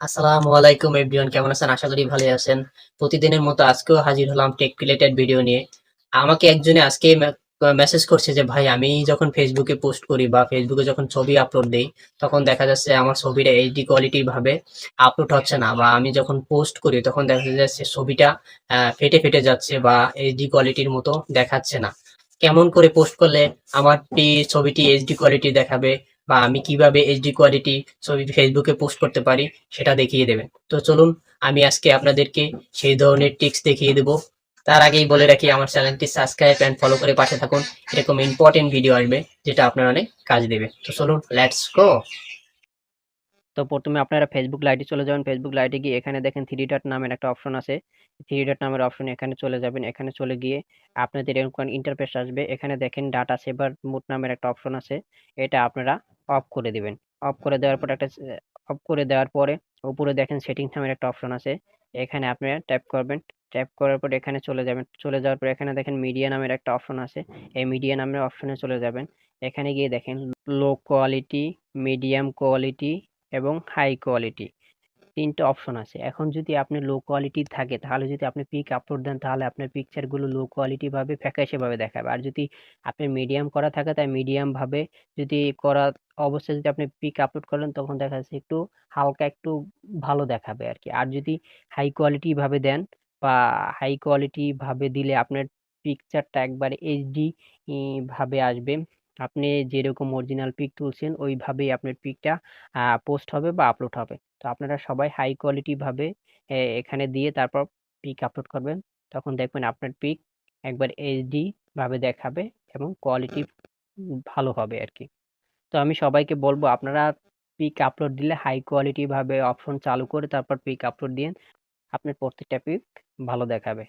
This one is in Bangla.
আসসালামু আলাইকুম এভরিওয়ান, কেমন আছেন? আশা করি ভালোই আছেন। প্রতিদিনের মতো আজকেও হাজির হলাম টেক রিলেটেড ভিডিও নিয়ে। আমাকে একজনে আজকে মেসেজ করছে যে ভাই, আমি যখন ফেসবুকে পোস্ট করি বা ফেসবুকে যখন ছবি আপলোড দেই, তখন দেখা যাচ্ছে আমার ছবিটা এইচডি কোয়ালিটির ভাবে আপলোড হচ্ছে না, বা আমি যখন পোস্ট করি তখন দেখা যাচ্ছে ছবিটা ফেটে ফেটে যাচ্ছে বা এইচডি কোয়ালিটির মতো দেখাচ্ছে না। কেমন করে পোস্ট করলে আমার ছবিটি এইচডি কোয়ালিটি দেখাবে, বা আমি কিভাবে এইচডি কোয়ালিটি ছবি ফেসবুকে পোস্ট করতে পারি সেটা দেখিয়ে দেবেন। তো চলুন, আমি আজকে আপনাদেরকে সেই ধরনের টিপস দেখিয়ে দেব। তার আগেই বলে রাখি, আমার চ্যানেলটি সাবস্ক্রাইব এন্ড ফলো করে পাশে থাকুন। এরকম ইম্পর্টেন্ট ভিডিও আসবে যেটা আপনার অনেক কাজ দেবে। তো চলুন, লেটস গো। তো প্রথমে আপনারা ফেসবুক লাইটে চলে যাবেন। ফেসবুক লাইটে গিয়ে এখানে দেখেন থ্রি ডট নামের একটা অপশন আছে। থ্রি ডট নামের অপশন এখানে চলে যাবেন। এখানে চলে গিয়ে আপনাদের এরকম ইন্টারফেস আসবে। এখানে দেখেন ডাটা সেভার মোড নামের একটা অপশন আছে। এটা আপনারা অফ করে দিবেন। অফ করে দেওয়ার পর অফ করে দেওয়ার পরে উপরে দেখেন সেটিংস নামের একটা অপশন আছে। এখানে আপনারা ট্যাপ করবেন। ট্যাপ করার পর এখানে চলে যাবেন। চলে যাওয়ার পর এখানে দেখেন মিডিয়া নামের একটা অপশন আছে। এই মিডিয়া নামের অপশনে চলে যাবেন। এখানে গিয়ে দেখেন লো কোয়ালিটি, মিডিয়াম কোয়ালিটি এবং হাই কোয়ালিটি ৩ টা অপশন আছে। এখন যদি আপনি লো কোয়ালিটি থাকে, তাহলে যদি আপনি পিক আপলোড দেন, তাহলে আপনার পিকচার গুলো লো কোয়ালিটি ভাবে ফ্যাকাশে ভাবে দেখাবে। আর যদি আপনার মিডিয়াম করা থাকে, তাই মিডিয়াম ভাবে যদি করা অবস্থায় যদি আপনি পিক আপলোড করেন, তখন দেখা যাচ্ছে একটু হালকা একটু ভালো দেখাবে আরকি। আর যদি হাই কোয়ালিটি ভাবে দেন বা হাই কোয়ালিটি ভাবে দিলে আপনার পিকচারটা একবারে এইচডি ভাবে আসবে। আপনি যেরকম অরিজিনাল পিক তুলছেন ওইভাবেই আপনার পিকটা পোস্ট হবে বা আপলোড হবে। তো আপনারা সবাই হাই কোয়ালিটি ভাবে এখানে দিয়ে তারপর পিক আপলোড করবেন। তখন দেখবেন আপনার পিক একবার এইচডি ভাবে দেখাবে এবং কোয়ালিটি ভালো হবে আর কি। তো আমি সবাইকে বলবো আপনারা পিক আপলোড দিলে হাই কোয়ালিটি ভাবে অপশন চালু করে তারপর পিক আপলোড দিন। আপনার প্রত্যেকটা পিক ভালো দেখাবে।